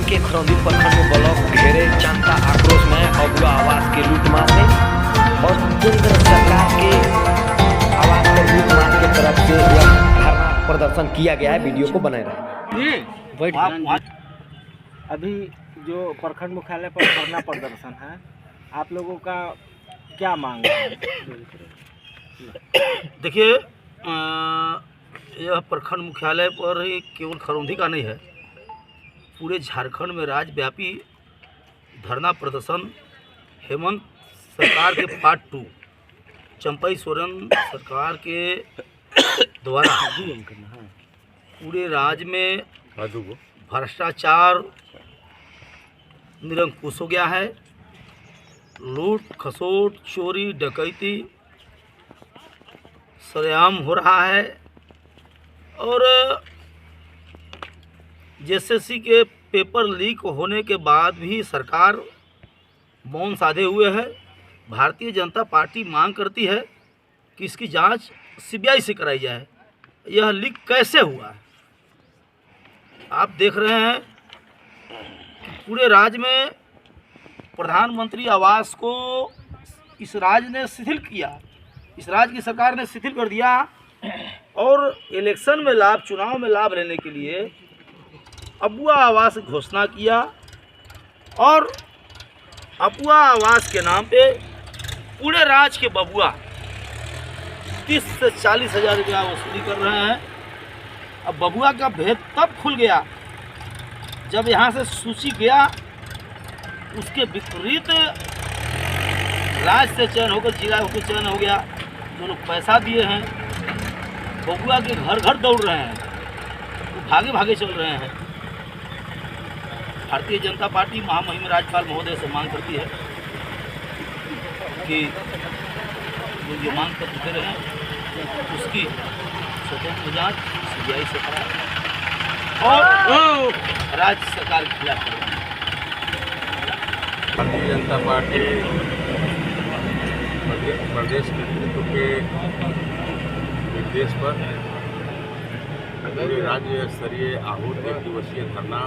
के खरौंदी प्रखंड में ब्लॉक घेरे, जनता आक्रोश में अगुआ आवास के लूटमार ने और केंद्र सरकार के आवास पर लूटमार के तरफ से यह धरना प्रदर्शन किया गया है। वीडियो को बनाए रहे। अभी जो प्रखंड मुख्यालय पर धरना प्रदर्शन है, आप लोगों का क्या मांग है? देखिए, यह प्रखंड मुख्यालय पर ही केवल खरौंदी का नहीं है, पूरे झारखंड में राज्यव्यापी धरना प्रदर्शन हेमंत सरकार के पार्ट 2 चंपई सोरेन सरकार के द्वारा पूरे राज्य में भ्रष्टाचार निरंकुश हो गया है। लूट खसोट चोरी डकैती सरेआम हो रहा है और जेएसएससी के पेपर लीक होने के बाद भी सरकार मौन साधे हुए है। भारतीय जनता पार्टी मांग करती है कि इसकी जांच सीबीआई से कराई जाए। यह लीक कैसे हुआ है? आप देख रहे हैं कि पूरे राज्य में प्रधानमंत्री आवास को इस राज्य ने शिथिल किया, इस राज्य की सरकार ने शिथिल कर दिया और इलेक्शन में लाभ, चुनाव में लाभ लेने के लिए अबुआ आवास घोषणा किया और अबुआ आवास के नाम पे पूरे राज्य के बबुआ 30 से 40 हज़ार रुपया वसूली कर रहे हैं। अब बबुआ का भेद तब खुल गया जब यहाँ से सूची गया, उसके विपरीत राज्य से चयन होकर जिला होकर चयन हो गया। जो लोग पैसा दिए हैं बबुआ के घर घर दौड़ रहे हैं, वो भागे भागे चल रहे हैं। भारतीय जनता पार्टी महामहिम राज्यपाल महोदय से मांग करती है कि जो मांग पत्र दे रहे हैं उसकी स्वतंत्र जांच सीबीआई से कराएं और राज्य सरकार के खिलाफ करें। भारतीय जनता पार्टी प्रदेश नेतृत्व के निर्देश पर पूरे राज्य स्तरीय आहूत 1 दिवसीय धरना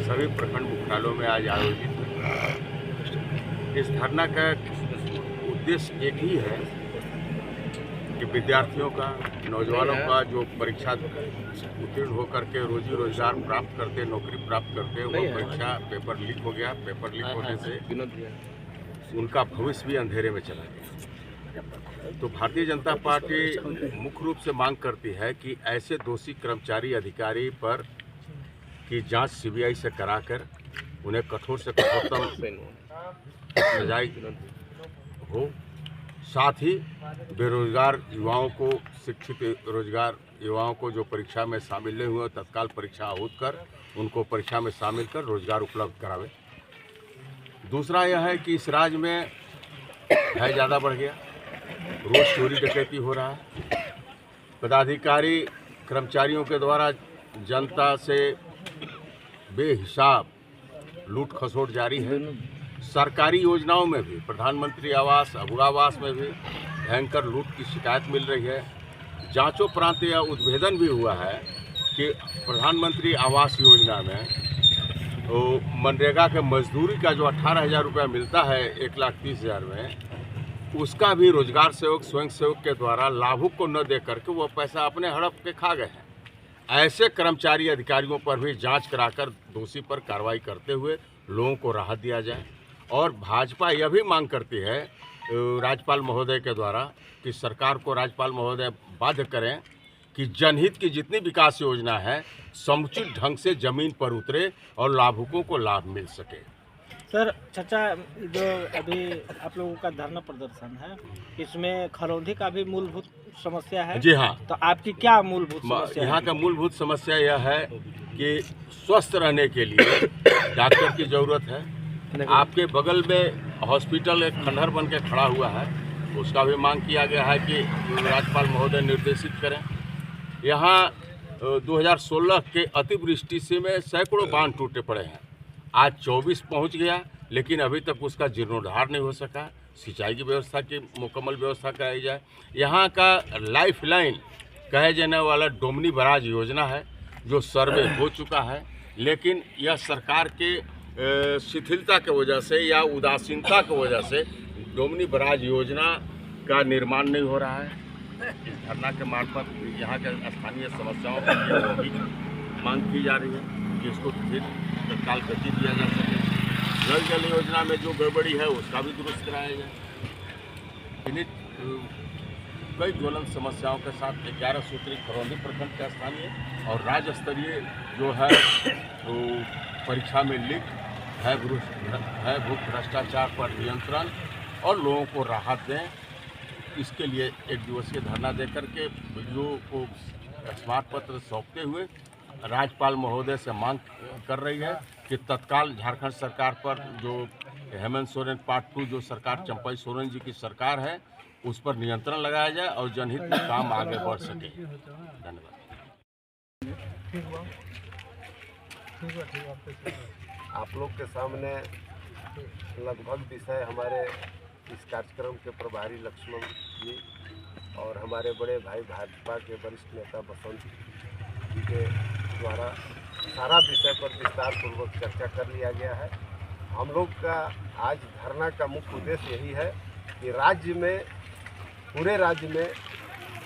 सभी प्रखंड मुख्यालयों में आज आयोजित है। इस धरना का उद्देश्य एक ही है कि विद्यार्थियों का, नौजवानों का जो परीक्षा उत्तीर्ण होकर के रोजी रोजगार प्राप्त करते, नौकरी प्राप्त करते, वो परीक्षा पेपर लीक हो गया। पेपर लीक होने से उनका भविष्य भी अंधेरे में चला गया। तो भारतीय जनता पार्टी मुख्य रूप से मांग करती है कि ऐसे दोषी कर्मचारी अधिकारी पर की जांच सीबीआई से कराकर उन्हें कठोर से कठोरतम सजाए हो। साथ ही बेरोजगार युवाओं को, शिक्षित रोजगार युवाओं को जो परीक्षा में शामिल नहीं हुए, तत्काल परीक्षा आहूत कर उनको परीक्षा में शामिल कर रोजगार उपलब्ध करावे। दूसरा यह है कि इस राज्य में भय ज़्यादा बढ़ गया, रोज चोरी डकैती हो रहा है। पदाधिकारी कर्मचारियों के द्वारा जनता से बेहिसाब लूट खसोट जारी है। सरकारी योजनाओं में भी, प्रधानमंत्री आवास, अबुआ आवास में भी भयंकर लूट की शिकायत मिल रही है। जांचोपरांत यह उद्भेदन भी हुआ है कि प्रधानमंत्री आवास योजना में तो मनरेगा के मजदूरी का जो 18,000 रुपया मिलता है 1,30,000 में, उसका भी रोजगार सेवक, स्वयं सेवक के द्वारा लाभुक को न दे करके वो पैसा अपने हड़प के खा गए हैं। ऐसे कर्मचारी अधिकारियों पर भी जांच कराकर दोषी पर कार्रवाई करते हुए लोगों को राहत दिया जाए। और भाजपा यह भी मांग करती है राज्यपाल महोदय के द्वारा कि सरकार को राज्यपाल महोदय बाध्य करें कि जनहित की जितनी विकास योजना है समुचित ढंग से जमीन पर उतरे और लाभुकों को लाभ मिल सके। सर, चाचा, जो अभी आप लोगों का धरना प्रदर्शन है, इसमें खरौंदी का भी मूलभूत समस्या है? जी हाँ। तो आपकी क्या मूलभूत समस्या है? यहाँ का मूलभूत समस्या यह है कि स्वस्थ रहने के लिए डॉक्टर की ज़रूरत है। आपके बगल में हॉस्पिटल एक खंडहर बन के खड़ा हुआ है, उसका भी मांग किया गया है कि राज्यपाल महोदय निर्देशित करें। यहाँ 2016 के अतिवृष्टि से में सैकड़ों बांध टूटे पड़े हैं। आज 24 पहुंच गया, लेकिन अभी तक उसका जीर्णोद्धार नहीं हो सका। सिंचाई की व्यवस्था की मुकम्मल व्यवस्था कराई जाए। यहाँ का लाइफ लाइन कहे जाने वाला डोमनी बराज योजना है जो सर्वे हो चुका है, लेकिन यह सरकार के शिथिलता की वजह से या उदासीनता की वजह से डोमनी बराज योजना का निर्माण नहीं हो रहा है। इस धरना के मार्फत यहाँ के स्थानीय समस्याओं के लिए भी मांग की जा रही है कि इसको फिर तत्काल गति दिया जा सके। जल योजना में जो गड़बड़ी है उसका भी दुरुस्त कराया जाए। इन्हीं कई ज्वलंत समस्याओं के साथ 11 सूत्री खरौंधी प्रखंड का स्थानीय और राज्य स्तरीय जो है तो परीक्षा में लीक है भू भ्रष्टाचार पर नियंत्रण और लोगों को राहत दें, इसके लिए 1 दिवसीय धरना देकर के वीडियो को स्मारक पत्र सौंपते हुए राज्यपाल महोदय से मांग कर रही है कि तत्काल झारखंड सरकार पर जो हेमंत सोरेन पार्ट 2 जो सरकार चंपई सोरेन जी की सरकार है उस पर नियंत्रण लगाया जाए और जनहित में काम आगे बढ़ सके। धन्यवाद। आप लोग के सामने लगभग विषय हमारे इस कार्यक्रम के प्रभारी लक्ष्मण जी और हमारे बड़े भाई भाजपा के वरिष्ठ नेता बसंत जी के द्वारा सारा विषय पर विस्तार पूर्वक चर्चा कर लिया गया है। हम लोग का आज धरना का मुख्य उद्देश्य यही है कि राज्य में पूरे राज्य में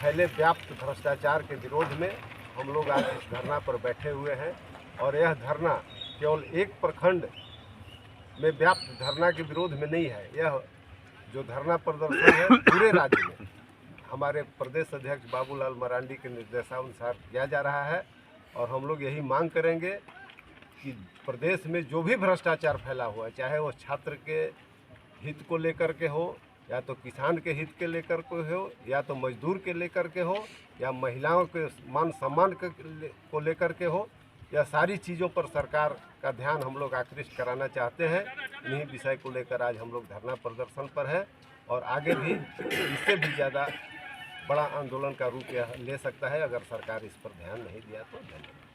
फैले व्याप्त भ्रष्टाचार के विरोध में हम लोग आज इस धरना पर बैठे हुए हैं और यह धरना केवल एक प्रखंड में व्याप्त धरना के विरोध में नहीं है। यह जो धरना प्रदर्शन है पूरे राज्य में हमारे प्रदेश अध्यक्ष बाबूलाल मरांडी के निर्देशानुसार किया जा रहा है और हम लोग यही मांग करेंगे कि प्रदेश में जो भी भ्रष्टाचार फैला हुआ है, चाहे वो छात्र के हित को लेकर के हो या तो किसान के हित के लेकर के हो या तो मजदूर के लेकर के हो या महिलाओं के मान सम्मान को लेकर के हो, यह सारी चीज़ों पर सरकार का ध्यान हम लोग आकृष्ट कराना चाहते हैं। इन्हीं विषय को लेकर आज हम लोग धरना प्रदर्शन पर है और आगे भी इससे भी ज़्यादा बड़ा आंदोलन का रूप यह ले सकता है अगर सरकार इस पर ध्यान नहीं दिया तो। धन्यवाद।